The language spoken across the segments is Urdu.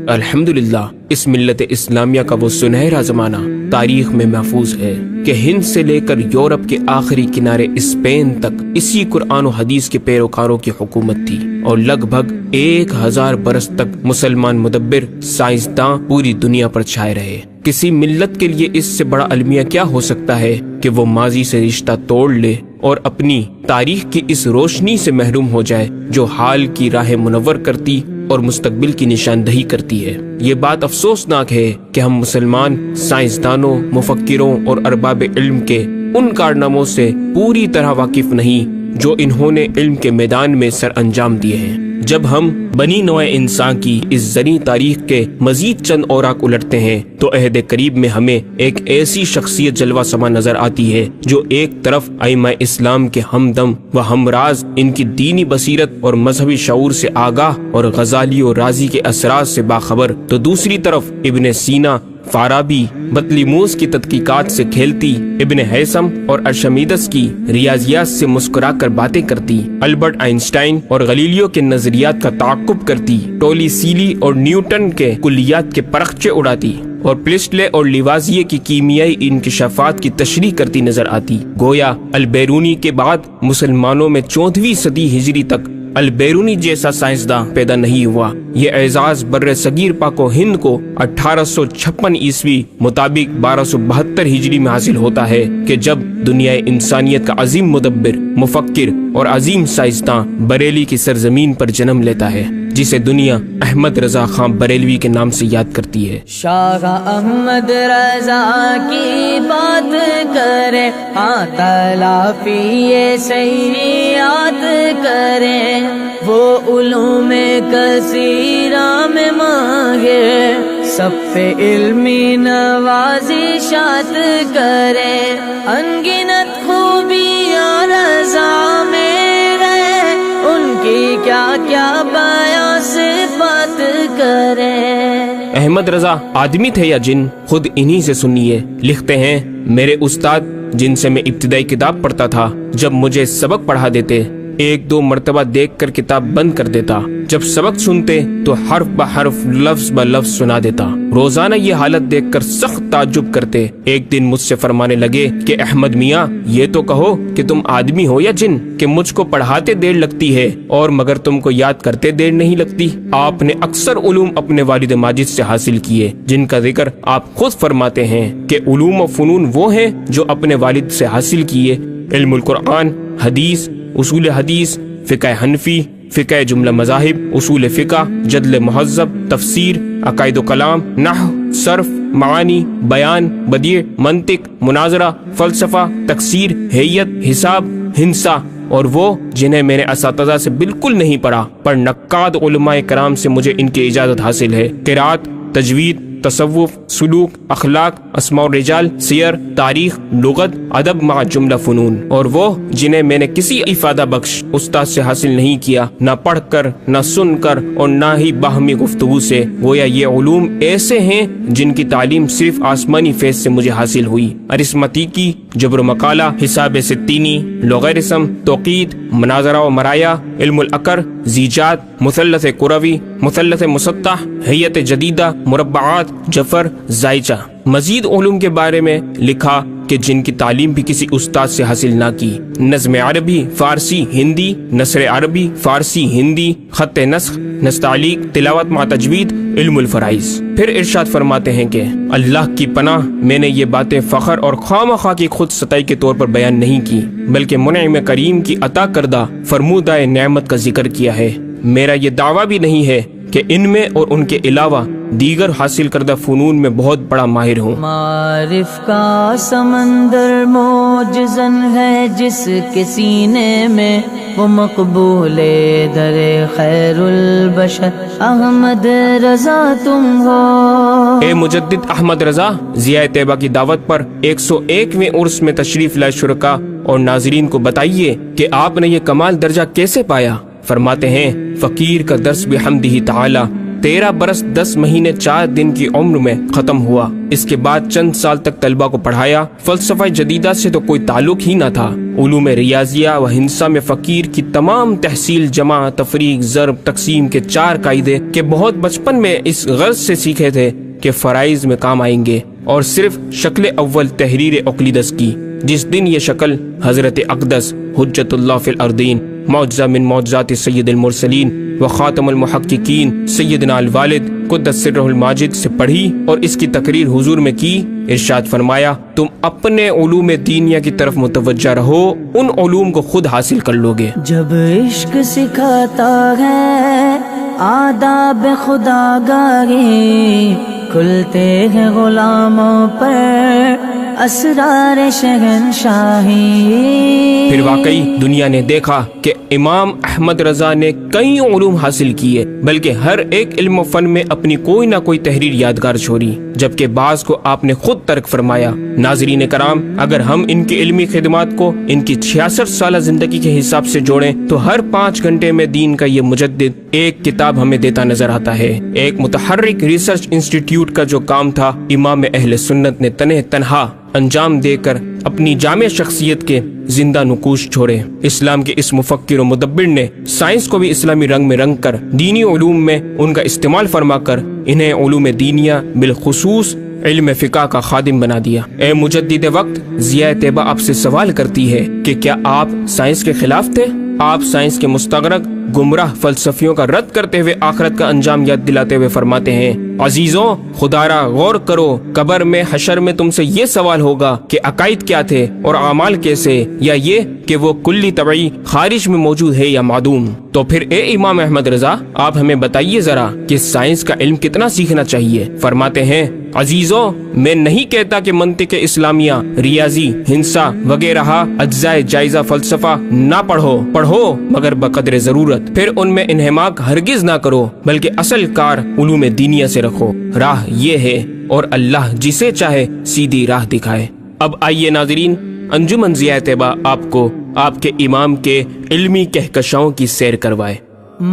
الحمدللہ اس ملت اسلامیہ کا وہ سنہرا زمانہ تاریخ میں محفوظ ہے کہ ہند سے لے کر یورپ کے آخری کنارے اسپین تک اسی قرآن و حدیث کے پیروکاروں کی حکومت تھی، اور لگ بھگ 1000 برس تک مسلمان مدبر سائنسداں پوری دنیا پر چھائے رہے۔ کسی ملت کے لیے اس سے بڑا المیہ کیا ہو سکتا ہے کہ وہ ماضی سے رشتہ توڑ لے اور اپنی تاریخ کی اس روشنی سے محروم ہو جائے جو حال کی راہ منور کرتی اور مستقبل کی نشاندہی کرتی ہے۔ یہ بات افسوسناک ہے کہ ہم مسلمان سائنسدانوں، مفکروں اور ارباب علم کے ان کارناموں سے پوری طرح واقف نہیں جو انہوں نے علم کے میدان میں سر انجام دیے ہیں۔ جب ہم بنی نوع انسان کی اس زرعی تاریخ کے مزید چند اوراق الٹتے ہیں تو عہد قریب میں ہمیں ایک ایسی شخصیت جلوہ سما نظر آتی ہے جو ایک طرف ائمہ اسلام کے ہمدم و ہمراز، ان کی دینی بصیرت اور مذہبی شعور سے آگاہ اور غزالی و رازی کے اثرات سے باخبر، تو دوسری طرف ابن سینا، فارابی، بطلیموس کی تحقیقات سے کھیلتی، ابن ہیثم اور ارشمیدس کی ریاضیات سے مسکرا کر باتیں کرتی، البرٹ آئنسٹائن اور غلیلیو کے نظریات کا تعاقب کرتی، ٹولی سیلی اور نیوٹن کے کلیات کے پرخچے اڑاتی اور پلسٹلے اور لیوازیے کی کیمیائی انکشافات کی تشریح کرتی نظر آتی۔ گویا البیرونی کے بعد مسلمانوں میں 14ویں صدی ہجری تک البیرونی جیسا سائنسداں پیدا نہیں ہوا۔ یہ اعزاز بر صغیر پاک و ہند کو 1856 عیسوی مطابق 1272 ہجری میں حاصل ہوتا ہے کہ جب دنیا انسانیت کا عظیم مدبر، مفکر اور عظیم سائنسداں بریلی کی سرزمین پر جنم لیتا ہے، جسے دنیا احمد رضا خان بریلوی کے نام سے یاد کرتی ہے۔ شاہ احمد رضا کی بات کریں، تلافی صحیح یاد کریں، وہ علوم کثیرہ میں ماہر، سب پہ علمی نوازشات کریں، انگنت خوبیاں رضا میں رہے، ان کی کیا کیا بیان صفات کریں۔ احمد رضا آدمی تھے یا جن؟ خود انہی سے سنیے۔ لکھتے ہیں، میرے استاد جن سے میں ابتدائی کتاب پڑھتا تھا، جب مجھے سبق پڑھا دیتے 1-2 دیکھ کر کتاب بند کر دیتا، جب سبق سنتے تو حرف بحرف لفظ بلفظ سنا دیتا۔ روزانہ یہ حالت دیکھ کر سخت تعجب کرتے۔ ایک دن مجھ سے فرمانے لگے کہ احمد میاں، یہ تو کہو کہ تم آدمی ہو یا جن، کہ مجھ کو پڑھاتے دیر لگتی ہے اور مگر تم کو یاد کرتے دیر نہیں لگتی۔ آپ نے اکثر علوم اپنے والد ماجد سے حاصل کیے، جن کا ذکر آپ خود فرماتے ہیں کہ علوم و فنون وہ ہیں جو اپنے والد سے حاصل کیے: علم القرآن، حدیث، اصول حدیث، فقہ حنفی، فقہ جملہ مذاہب، اصول فقہ، جدل مہذب، تفسیر، عقائد و کلام، نحو، صرف، معانی، بیان، بدیع، منطق، مناظرہ، فلسفہ، تکسیر، حیت، حساب، ہندسہ، اور وہ جنہیں میں نے اساتذہ سے بالکل نہیں پڑھا، پر نقاد علماء کرام سے مجھے ان کی اجازت حاصل ہے: قرات، تجوید، تصوف، سلوک، اخلاق، اسماء الرجال، سیر، تاریخ، لغت، ادب مع جملہ فنون، اور وہ جنہیں میں نے کسی افادہ بخش استاد سے حاصل نہیں کیا، نہ پڑھ کر، نہ سن کر، اور نہ ہی باہمی گفتگو سے۔ گویا یہ علوم ایسے ہیں جن کی تعلیم صرف آسمانی فیض سے مجھے حاصل ہوئی: ارثمتیکی، جبر و مقالہ، حساب ستینی، لوغارثم، توقید، مناظرہ و مرایا، علم العقر، زیجات، مثلث کروی، مثلث مسطح، حیت جدیدہ، مربعات، جفر، زائچہ۔ مزید علوم کے بارے میں لکھا کہ جن کی تعلیم بھی کسی استاد سے حاصل نہ کی: نظم عربی، فارسی، ہندی، نثر عربی، فارسی، ہندی، خط نسخ، نستعلیق، تلاوت مع تجوید، علم الفرائض۔ پھر ارشاد فرماتے ہیں کہ اللہ کی پناہ، میں نے یہ باتیں فخر اور خواہ کی خود ستائی کے طور پر بیان نہیں کی، بلکہ منعم کریم کی عطا کردہ فرمودہ نعمت کا ذکر کیا ہے۔ میرا یہ دعویٰ بھی نہیں ہے کہ ان میں اور ان کے علاوہ دیگر حاصل کردہ فنون میں بہت بڑا ماہر ہوں۔ معارف کا سمندر موجزن ہے جس کے سینے میں، وہ مقبول در خیر البشر احمد رضا تم ہو۔ اے مجدد احمد رضا، ضیاء طیبہ کی دعوت پر 101ویں عرس میں تشریف لائے شرکا اور ناظرین کو بتائیے کہ آپ نے یہ کمال درجہ کیسے پایا۔ فرماتے ہیں، فقیر کا درس بحمدہ تعالی 13 برس 10 مہینے 4 دن کی عمر میں ختم ہوا۔ اس کے بعد چند سال تک طلبہ کو پڑھایا۔ فلسفہ جدیدہ سے تو کوئی تعلق ہی نہ تھا۔ علوم ریاضیہ و ہندسہ میں فقیر کی تمام تحصیل، جمع، تفریق، ضرب، تقسیم کے 4 قاعدے کہ بہت بچپن میں اس غرض سے سیکھے تھے کہ فرائض میں کام آئیں گے، اور صرف شکل اول تحریر اقلیدس کی، جس دن یہ شکل حضرت اقدس حجت اللہ فی الارضین، معجزہ من معجزات سید المرسلین و خاتم المحققین سیدنا الوالد قدس سرہ الماجد سے پڑھی اور اس کی تقریر حضور میں کی، ارشاد فرمایا تم اپنے علوم دینیہ کی طرف متوجہ رہو، ان علوم کو خود حاصل کر لو گے۔ جب عشق سکھاتا ہے آداب خدا گاہی، کھلتے ہیں غلاموں پر اسرار شہنشاہی۔ پھر واقعی دنیا نے دیکھا کہ امام احمد رضا نے کئی علوم حاصل کیے، بلکہ ہر ایک علم و فن میں اپنی کوئی نہ کوئی تحریر یادگار چھوڑی، جبکہ بعض کو آپ نے خود ترک فرمایا۔ ناظرین کرام، اگر ہم ان کی علمی خدمات کو ان کی 66 سالہ زندگی کے حساب سے جوڑیں تو ہر 5 گھنٹے میں دین کا یہ مجدد ایک کتاب ہمیں دیتا نظر آتا ہے۔ ایک متحرک ریسرچ انسٹیٹیوٹ کا جو کام تھا، امام اہل سنت نے تنہا انجام دے کر اپنی جامع شخصیت کے زندہ نقوش چھوڑے۔ اسلام کے اس مفکر و مدبر نے سائنس کو بھی اسلامی رنگ میں رنگ کر دینی علوم میں ان کا استعمال فرما کر انہیں علوم دینیہ بالخصوص علم فقہ کا خادم بنا دیا۔ اے مجدد وقت، ضیاء طیبہ آپ سے سوال کرتی ہے کہ کیا آپ سائنس کے خلاف تھے؟ آپ سائنس کے مستغرق گمراہ فلسفیوں کا رد کرتے ہوئے آخرت کا انجام یاد دلاتے ہوئے فرماتے ہیں، عزیزوں خدا را غور کرو، قبر میں حشر میں تم سے یہ سوال ہوگا کہ عقائد کیا تھے اور اعمال کیسے، یا یہ کہ وہ کلی طبعی خارج میں موجود ہے یا معدوم۔ تو پھر اے امام احمد رضا، آپ ہمیں بتائیے ذرا کہ سائنس کا علم کتنا سیکھنا چاہیے؟ فرماتے ہیں، عزیزوں میں نہیں کہتا کہ منطق اسلامیہ، ریاضی، ہندسہ وغیرہ اجزاء جائزہ فلسفہ نہ پڑھو مگر بقدر ضرورت، پھر ان میں انہماک ہرگز نہ کرو، بلکہ اصل کار علوم دینیہ سے رکھو۔ راہ یہ ہے اور اللہ جسے چاہے سیدھی راہ دکھائے۔ اب آئیے ناظرین، انجمن ضیاء طیبہ آپ کو آپ کے امام کے علمی کہکشاؤں کی سیر کروائے۔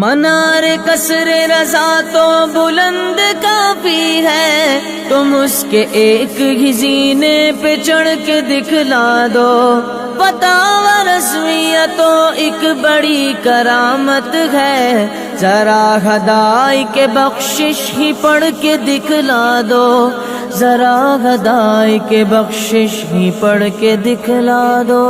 منار قصر رضا تو بلند کافی ہے، تم اس کے ایک ہی زینے پہ چڑھ کے دکھلا دو، فتاوی رسمیہ تو ایک بڑی کرامت ہے، ذرا ہدائی کے بخشش ہی پڑھ کے دکھلا دو، ذرا ہدائی کے بخشش ہی پڑھ کے دکھلا دو۔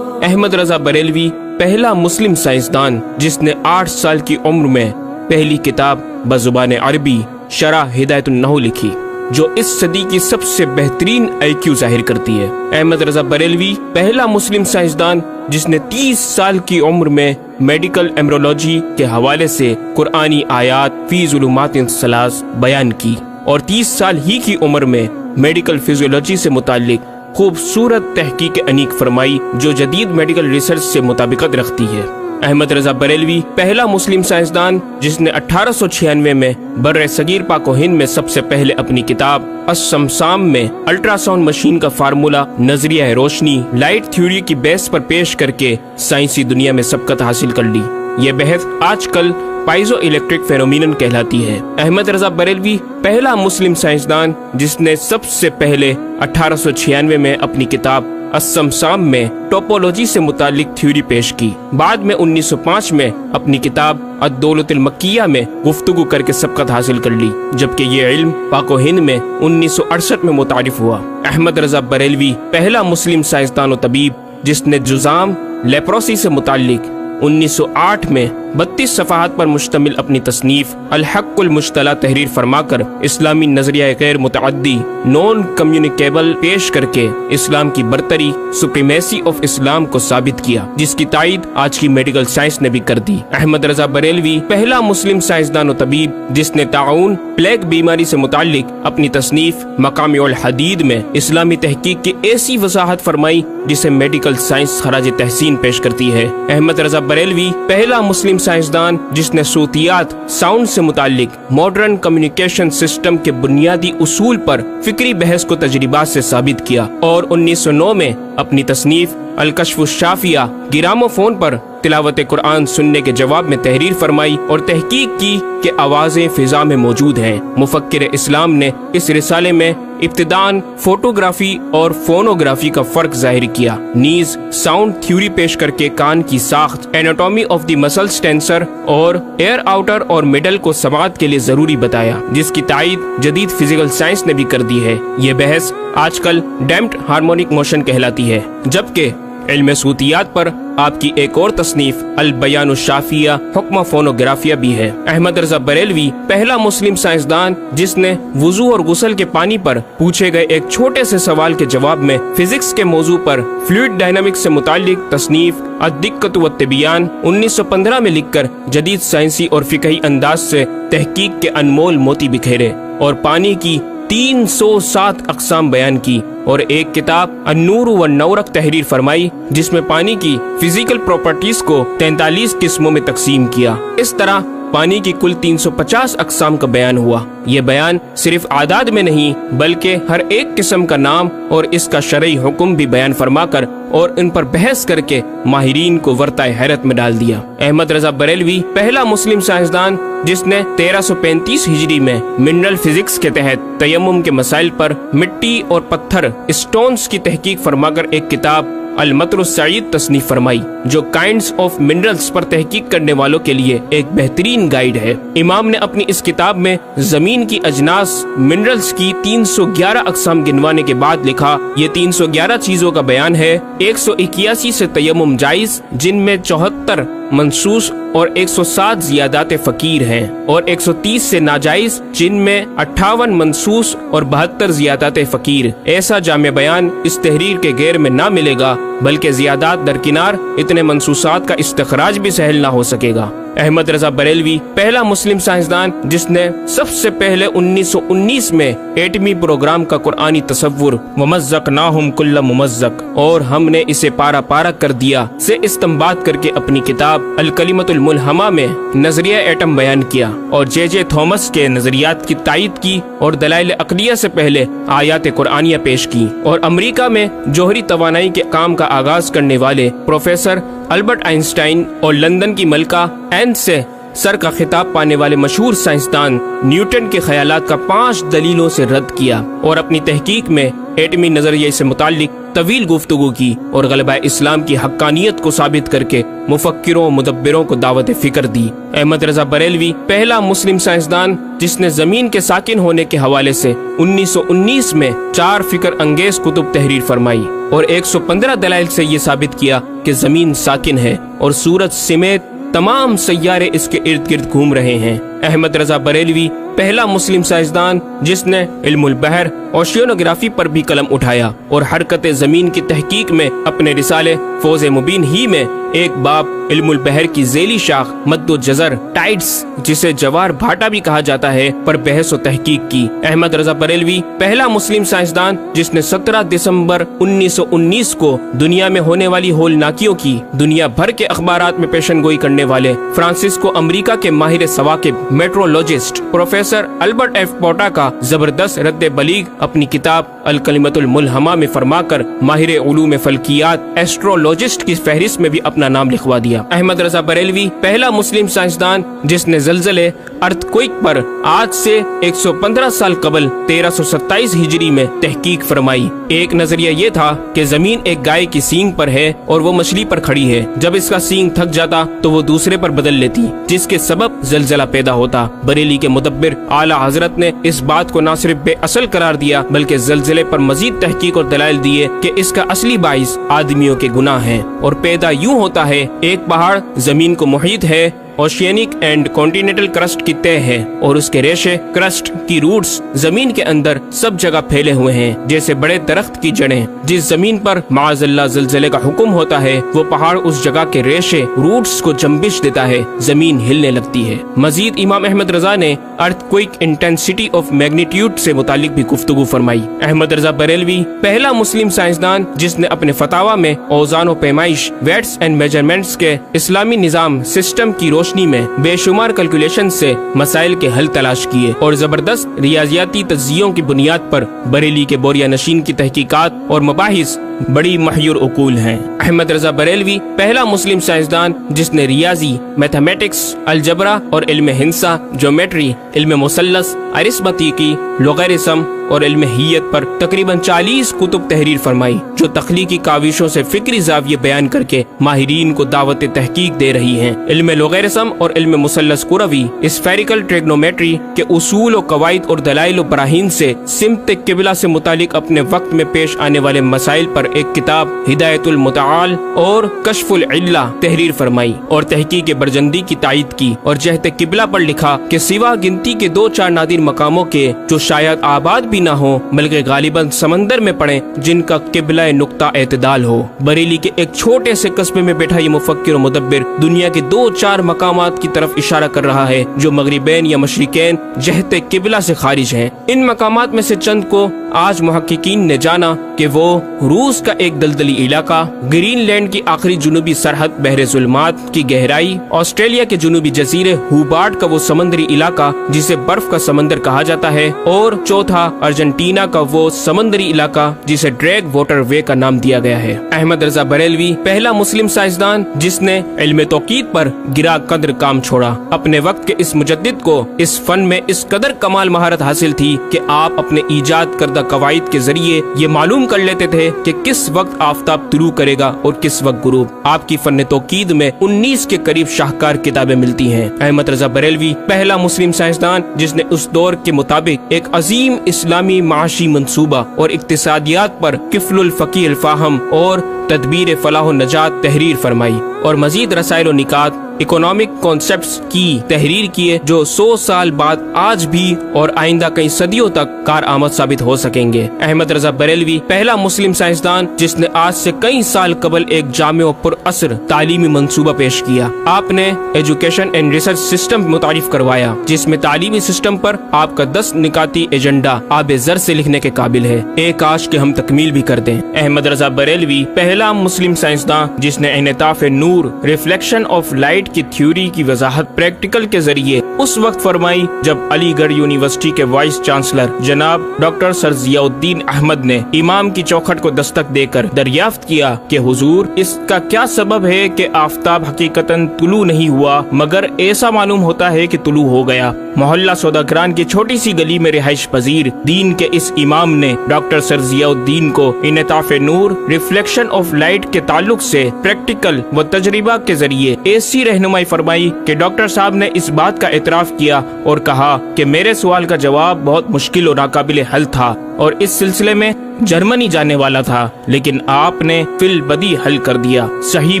احمد رضا بریلوی پہلا مسلم سائنسدان جس نے 8 سال کی عمر میں پہلی کتاب بزبان عربی شرح ہدایت النحو لکھی، جو اس صدی کی سب سے بہترین IQ ظاہر کرتی ہے۔ احمد رضا بریلوی پہلا مسلم سائنسدان جس نے 30 سال کی عمر میں میڈیکل ایمرولوجی کے حوالے سے قرآنی آیات فی ظلمات ثلاث بیان کی، اور 30 سال ہی کی عمر میں میڈیکل فزیولوجی سے متعلق خوبصورت تحقیق انیق فرمائی، جو جدید میڈیکل ریسرچ سے مطابقت رکھتی ہے۔ احمد رضا بریلوی پہلا مسلم سائنسدان جس نے 1896 میں بر صغیر پاک و ہند میں سب سے پہلے اپنی کتاب السمسام میں الٹرا ساؤنڈ مشین کا فارمولہ نظریہ روشنی لائٹ تھیوری کی بیس پر پیش کر کے سائنسی دنیا میں سبقت حاصل کر لی۔ یہ بحث آج کل پائزو الیکٹرک فینومینن کہلاتی ہے۔ احمد رضا بریلوی پہلا مسلم سائنسدان جس نے سب سے پہلے 1896 میں اپنی کتاب السمسام میں ٹوپولوجی سے متعلق تھیوری پیش کی۔ بعد میں 1905 میں اپنی کتاب الدولۃ المکیہ میں گفتگو کر کے سبقت حاصل کر لی، جبکہ یہ علم پاک و ہند میں 1968 میں متعارف ہوا۔ احمد رضا بریلوی پہلا مسلم سائنسدان و طبیب جس نے جذام لیپروسی سے متعلق 1908 میں 32 صفحات پر مشتمل اپنی تصنیف الحق المجتلی تحریر فرما کر اسلامی نظریہ غیر متعدی نون کمیونیکیبل پیش کر کے اسلام کی برتری سپریمیسی آف اسلام کو ثابت کیا، جس کی تائید آج کی میڈیکل سائنس نے بھی کر دی۔ احمد رضا بریلوی پہلا مسلم سائنسدان و طبیب جس نے طاعون پلیگ بیماری سے متعلق اپنی تصنیف مقامع الحدید میں اسلامی تحقیق کی ایسی وضاحت فرمائی جسے میڈیکل سائنس خراج تحسین پیش کرتی ہے۔ احمد رضا بریلوی پہلا مسلم سائنسدان جس نے صوتیات ساؤنڈ سے متعلق ماڈرن کمیونیکیشن سسٹم کے بنیادی اصول پر فکری بحث کو تجربات سے ثابت کیا، اور 1909 میں اپنی تصنیف الکشف الشافیہ گراموفون پر تلاوت قرآن سننے کے جواب میں تحریر فرمائی اور تحقیق کی کہ آوازیں فضا میں موجود ہیں۔ مفکر اسلام نے اس رسالے میں ابتداً فوٹوگرافی اور فونوگرافی کا فرق ظاہر کیا، نیز ساؤنڈ تھیوری پیش کر کے کان کی ساخت، anatomy of the muscles tensor اور ایئر آؤٹر اور مڈل کو سماعت کے لیے ضروری بتایا، جس کی تائید جدید فزیکل سائنس نے بھی کر دی ہے۔ یہ بحث آج کل ڈیمپڈ ہارمونک موشن کہلاتی ہے، جبکہ علم صوتیات پر آپ کی ایک اور تصنیف البیان الشافیہ حکم فونوگرافیہ بھی ہے۔ احمد رضا بریلوی پہلا مسلم سائنسدان جس نے وضو اور غسل کے پانی پر پوچھے گئے ایک چھوٹے سے سوال کے جواب میں فزکس کے موضوع پر فلوئڈ ڈائنامکس سے متعلق تصنیف الدقۃ والتبیان 1915 میں لکھ کر جدید سائنسی اور فقہی انداز سے تحقیق کے انمول موتی بکھیرے اور پانی کی 307 اقسام بیان کی، اور ایک کتاب النور والنورق تحریر فرمائی جس میں پانی کی فزیکل پراپرٹیز کو 43 قسموں میں تقسیم کیا۔ اس طرح پانی کی کل 350 اقسام کا بیان ہوا۔ یہ بیان صرف اعداد میں نہیں بلکہ ہر ایک قسم کا نام اور اس کا شرعی حکم بھی بیان فرما کر اور ان پر بحث کر کے ماہرین کو ورطہ حیرت میں ڈال دیا۔ احمد رضا بریلوی پہلا مسلم سائنسدان جس نے 1335 ہجری میں منرل فزکس کے تحت تیمم کے مسائل پر مٹی اور پتھر اسٹونز کی تحقیق فرما کر ایک کتاب المطر السعید تصنیف فرمائی، جو کائنڈز آف منرلز پر تحقیق کرنے والوں کے لیے ایک بہترین گائیڈ ہے۔ امام نے اپنی اس کتاب میں زمین کی اجناس منرلز کی 311 اقسام گنوانے کے بعد لکھا، یہ 311 چیزوں کا بیان ہے۔ 181 سے تیمم جائز، جن میں 74 منسوس اور 107 زیادات فقیر ہیں، اور 130 سے ناجائز، جن میں 58 منسوس اور 72 زیادات فقیر۔ ایسا جامع بیان اس تحریر کے غیر میں نہ ملے گا، بلکہ زیادات درکنار اتنے منسوسات کا استخراج بھی سہل نہ ہو سکے گا۔ احمد رضا بریلوی پہلا مسلم سائنسدان جس نے سب سے پہلے 1919 میں ایٹمی پروگرام کا قرآنی تصور ومزقناہم کل ممزق اور ہم نے اسے پارا پارا کر دیا سے استنباط کر کے اپنی کتاب الکلمۃ الملہمہ میں نظریہ ایٹم بیان کیا، اور جے جے تھامس کے نظریات کی تائید کی اور دلائل عقلیہ سے پہلے آیات قرآنیہ پیش کی، اور امریکہ میں جوہری توانائی کے کام کا آغاز کرنے والے پروفیسر البرٹ آئنسٹائن اور لندن کی ملکہ این سے سر کا خطاب پانے والے مشہور سائنسدان نیوٹن کے خیالات کا 5 دلیلوں سے رد کیا، اور اپنی تحقیق میں ایٹمی نظریے سے متعلق طویل گفتگو کی اور غلبہ اسلام کی حقانیت کو ثابت کر کے مفکروں مدبروں کو دعوت فکر دی۔ احمد رضا بریلوی پہلا مسلم سائنسدان جس نے زمین کے ساکن ہونے کے حوالے سے 1919 میں 4 فکر انگیز کتب تحریر فرمائی اور 115 دلائل سے یہ ثابت کیا کہ زمین ساکن ہے اور سورج سمیت تمام سیارے اس کے ارد گرد گھوم رہے ہیں۔ احمد رضا بریلوی پہلا مسلم سائنسدان جس نے علم البحر اوشینوگرافی پر بھی قلم اٹھایا اور حرکت زمین کی تحقیق میں اپنے رسالے فوز مبین ہی میں ایک باب علم البحر کی ذیلی شاخ مد و جزر ٹائڈز جسے جوار بھاٹا بھی کہا جاتا ہے پر بحث و تحقیق کی۔ احمد رضا بریلوی پہلا مسلم سائنسدان جس نے 17 دسمبر 1919 کو دنیا میں ہونے والی ہولناکیوں کی دنیا بھر کے اخبارات میں پیشن گوئی کرنے والے فرانسسکو امریکہ کے ماہر ثواقب میٹرولوجسٹ پروفیسر البرٹ ایف پوٹا کا زبردست رد بلیغ اپنی کتاب الکلمۃ الملہمہ میں فرما کر ماہر علوم فلکیات ایسٹرولوجسٹ کی فہرست میں بھی اپنا نام لکھوا دیا۔ احمد رضا بریلوی پہلا مسلم سائنسدان جس نے زلزلے ارتھ کوئک پر آج سے 115 سال قبل 1327 ہجری میں تحقیق فرمائی۔ ایک نظریہ یہ تھا کہ زمین ایک گائے کی سینگ پر ہے اور وہ مچھلی پر کھڑی ہے، جب اس کا سینگ تھک جاتا تو وہ دوسرے پر بدل لیتی، جس کے سبب زلزلہ پیدا ہوتا۔ بریلی کے مدبر اعلی حضرت نے اس بات کو نہ صرف بے اصل قرار دیا بلکہ زلزلے پر مزید تحقیق اور دلائل دیے کہ اس کا اصلی باعث آدمیوں کے گناہ ہیں، اور پیدا یوں ہوتا ہے ایک پہاڑ زمین کو محیط ہے، اوشینک اینڈ کانٹیننٹل کرسٹ کی تہ ہے، اور اس کے ریشے کرسٹ کی روٹس زمین کے اندر سب جگہ پھیلے ہوئے ہیں جیسے بڑے درخت کی جڑیں۔ جس زمین پر معاذ اللہ زلزلے کا حکم ہوتا ہے وہ پہاڑ اس جگہ کے ریشے روٹس کو جنبش دیتا ہے، زمین ہلنے لگتی ہے۔ مزید امام احمد رضا نے ارتھ کوئک انٹینسٹی آف میگنیٹیوڈ سے متعلق بھی گفتگو فرمائی۔ احمد رضا بریلوی پہلا مسلم سائنسدان جس نے اپنے فتاوی میں اوزان و پیمائش ویٹس اینڈ میجرمنٹس کے اسلامی نظام سسٹم کی روشنی روشنی میں بے شمار کیلکولیشن سے مسائل کے حل تلاش کیے اور زبردست ریاضیاتی تجزیوں کی بنیاد پر بریلی کے بوریا نشین کی تحقیقات اور مباحث بڑی محیر عقول ہیں۔ احمد رضا بریلوی پہلا مسلم سائنسدان جس نے ریاضی، میتھمیٹکس، الجبرا اور علم ہندسہ، جیومیٹری، علم مثلث، ارثمیٹکی، لوگرثم اور علم ہیت پر تقریباً 40 کتب تحریر فرمائی، جو تخلیقی کاوشوں سے فکری زاویے بیان کر کے ماہرین کو دعوت تحقیق دے رہی ہیں۔ علم لوگرثم اور علم مثلث کروی، اسفیریکل ٹریگنومیٹری کے اصول و قواعد اور دلائل و براہین سے سمت قبلہ سے متعلق اپنے وقت میں پیش آنے والے مسائل پر ایک کتاب ہدایت المتعال اور کشف العلہ تحریر فرمائی اور تحقیق برجندی کی تائید کی، اور جہت قبلہ پر لکھا کہ سوا گنتی کے 2-4 نادر مقاموں کے جو شاید آباد بھی نہ ہو بلکہ غالباً سمندر میں پڑیں، جن کا قبلہ نقطہ اعتدال ہو۔ بریلی کے ایک چھوٹے سے قصبے میں بیٹھا یہ مفکر و مدبر دنیا کے 2-4 مقامات کی طرف اشارہ کر رہا ہے جو مغربین یا مشرقین جہت قبلہ سے خارج ہیں۔ ان مقامات میں سے چند کو آج محققین نے جانا کہ وہ روس کا ایک دلدلی علاقہ، گرین لینڈ کی آخری جنوبی سرحد بحر ظلمات کی گہرائی، آسٹریلیا کے جنوبی جزیرے ہوبارٹ کا وہ سمندری علاقہ جسے برف کا سمندر کہا جاتا ہے، اور چوتھا ارجنٹینا کا وہ سمندری علاقہ جسے ڈریگ واٹر وے کا نام دیا گیا ہے۔ احمد رضا بریلوی پہلا مسلم سائنسدان جس نے علم توقید پر گرا قدر کام چھوڑا۔ اپنے وقت کے اس مجدد کو اس فن میں اس قدر کمال مہارت حاصل تھی کہ آپ اپنے ایجاد کردہ قواعد کے ذریعے یہ معلوم کر لیتے تھے کہ کس وقت آفتاب طلوع کرے گا اور کس وقت غروب۔ آپ کی فن توقید میں 19 کے قریب شاہکار کتابیں ملتی ہیں۔ احمد رضا بریلوی پہلا مسلم سائنسدان جس نے اس دور کے مطابق ایک عظیم اسلامی معاشی منصوبہ اور اقتصادیات پر کفل الفقی الفاہم اور تدبیر فلاح و نجات تحریر فرمائی، اور مزید رسائل و نکات اکنامک کانسیپٹس کی تحریر کیے جو 100 سال بعد آج بھی اور آئندہ کئی صدیوں تک کارآمد ثابت ہو سکیں گے۔ احمد رضا بریلوی پہلا مسلم سائنسدان جس نے آج سے کئی سال قبل ایک جامع و پر اثر تعلیمی منصوبہ پیش کیا۔ آپ نے ایجوکیشن اینڈ ریسرچ سسٹم متعارف کروایا جس میں تعلیمی سسٹم پر آپ کا 10 نکاتی ایجنڈا آب زر سے لکھنے کے قابل ہے، ایک کاش کہ ہم تکمیل بھی کر دیں۔ احمد رضا بریلوی پہلا مسلم سائنسدان جس نے انعطاف نور، ریفلیکشن آف لائٹ کی تھیوری کی وضاحت پریکٹیکل کے ذریعے اس وقت فرمائی جب علی گڑھ یونیورسٹی کے وائس چانسلر جناب ڈاکٹر سر ضیاء الدین احمد نے امام کی چوکھٹ کو دستک دے کر دریافت کیا کہ حضور اس کا کیا سبب ہے کہ آفتاب حقیقتاً طلوع نہیں ہوا مگر ایسا معلوم ہوتا ہے کہ طلوع ہو گیا۔ محلہ سوداگران کی چھوٹی سی گلی میں رہائش پذیر دین کے اس امام نے ڈاکٹر سر ضیاء الدین کو انعطاف نور، ریفلیکشن آف لائٹ کے تعلق سے پریکٹیکل و تجربہ کے ذریعے ایسی رہنمائی فرمائی کہ ڈاکٹر صاحب نے اس بات کا اعتراف کیا اور کہا کہ میرے سوال کا جواب بہت مشکل اور ناقابل حل تھا اور اس سلسلے میں جرمنی جانے والا تھا، لیکن آپ نے فی البدی حل کر دیا۔ صحیح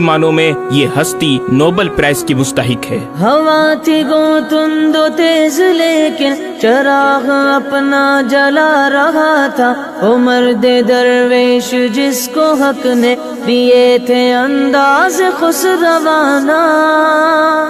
معنوں میں یہ ہستی نوبل پرائز کی مستحق ہے۔ ہوا تھی گو تند و تیز لیکن چراغ اپنا جلا رہا تھا، وہ مرد درویش جس کو حق نے دیے تھے انداز خسروانہ۔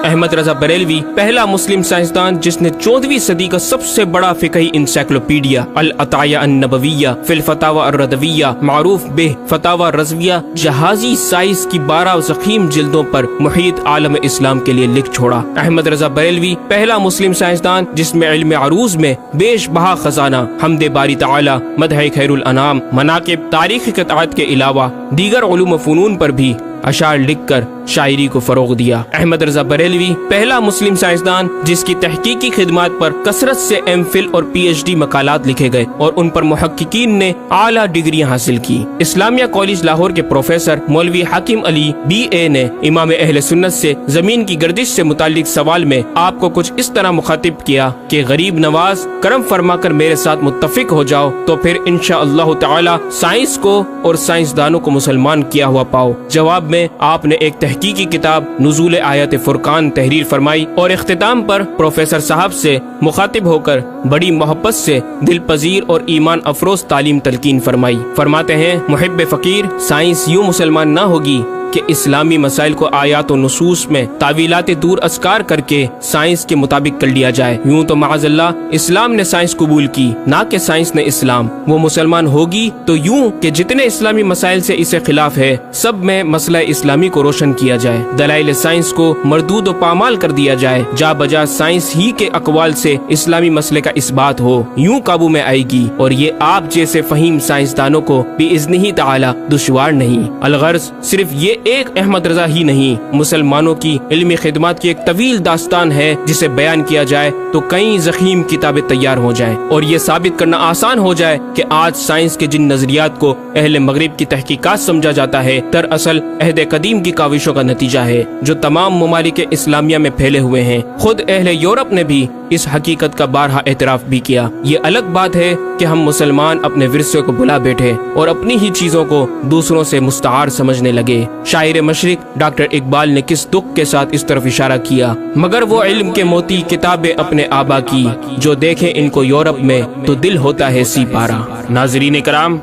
احمد رضا بریلوی پہلا مسلم سائنسدان جس نے 14ویں صدی کا سب سے بڑا فقہی انسائکلوپیڈیا العطایہ النبویہ فی الفتاوی الردویہ معروف بہ فتاوی رضویہ جہازی سائز کی 12 ضخیم جلدوں پر محیط عالم اسلام کے لیے لکھ چھوڑا۔ احمد رضا بریلوی پہلا مسلم سائنسدان جس میں علم عروض میں بیش بہا خزانہ، حمد باری تعالی، مدح خیر الانام، مناقب، تاریخی قطعات کے علاوہ دیگر علوم و فنون پر بھی اشعار لکھ کر شاعری کو فروغ دیا۔ احمد رضا بریلوی پہلا مسلم سائنسدان جس کی تحقیقی خدمات پر کثرت سے ایم فل اور پی ایچ ڈی مقالات لکھے گئے اور ان پر محققین نے اعلیٰ ڈگریاں حاصل کی۔ اسلامیہ کالج لاہور کے پروفیسر مولوی حاکم علی بی اے نے امام اہل سنت سے زمین کی گردش سے متعلق سوال میں آپ کو کچھ اس طرح مخاطب کیا کہ غریب نواز کرم فرما کر میرے ساتھ متفق ہو جاؤ تو پھر انشاءاللہ تعالی سائنس کو اور سائنسدانوں کو مسلمان کیا ہوا پاؤ۔ جواب میں آپ نے ایک تحقیقی کتاب نزول آیات فرقان تحریر فرمائی اور اختتام پر پروفیسر صاحب سے مخاطب ہو کر بڑی محبت سے دل پذیر اور ایمان افروز تعلیم تلقین فرمائی۔ فرماتے ہیں محب فقیر سائنس یوں مسلمان نہ ہوگی کہ اسلامی مسائل کو آیات و نصوص میں تعویلات دور اسکار کر کے سائنس کے مطابق کر لیا جائے۔ یوں تو معاذ اللہ اسلام نے سائنس قبول کی، نہ کہ سائنس نے اسلام۔ وہ مسلمان ہوگی تو یوں کہ جتنے اسلامی مسائل سے اسے خلاف ہے سب میں مسئلہ اسلامی کو روشن کیا جائے، دلائل سائنس کو مردود و پامال کر دیا جائے، جا بجا سائنس ہی کے اقوال سے اسلامی مسئلے کا اثبات ہو، یوں قابو میں آئے گی۔ اور یہ آپ جیسے فہیم سائنسدانوں کو بِإِذْنِهِ تعالی دشوار نہیں۔ الغرض صرف یہ ایک احمد رضا ہی نہیں، مسلمانوں کی علمی خدمات کی ایک طویل داستان ہے جسے بیان کیا جائے تو کئی ضخیم کتابیں تیار ہو جائیں اور یہ ثابت کرنا آسان ہو جائے کہ آج سائنس کے جن نظریات کو اہل مغرب کی تحقیقات سمجھا جاتا ہے دراصل عہد قدیم کی کاوشوں کا نتیجہ ہے جو تمام ممالک اسلامیہ میں پھیلے ہوئے ہیں۔ خود اہل یورپ نے بھی اس حقیقت کا بارہا اعتراف بھی کیا۔ یہ الگ بات ہے کہ ہم مسلمان اپنے ورثے کو بلا بیٹھے اور اپنی ہی چیزوں کو دوسروں سے مستعار سمجھنے لگے۔ شاعر مشرق ڈاکٹر اقبال نے کس دکھ کے ساتھ اس طرف اشارہ کیا، مگر وہ علم کے موتی کتابیں اپنے آبا کی، جو دیکھیں ان کو یورپ میں تو دل ہوتا ہے سی پارا۔ ناظرین کرام،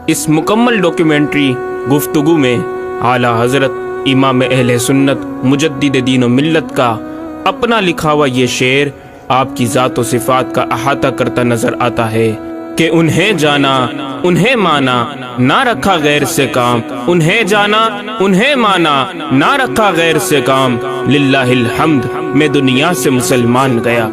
اس مکمل ڈاکیومنٹری گفتگو میں اعلیٰ حضرت امام اہل سنت مجدد دین و ملت کا اپنا لکھا ہوا یہ شعر آپ کی ذات و صفات کا احاطہ کرتا نظر آتا ہے کہ انہیں جانا انہیں مانا نہ رکھا غیر سے کام، انہیں جانا انہیں مانا نہ رکھا غیر سے کام، للہ الحمد میں دنیا سے مسلمان گیا۔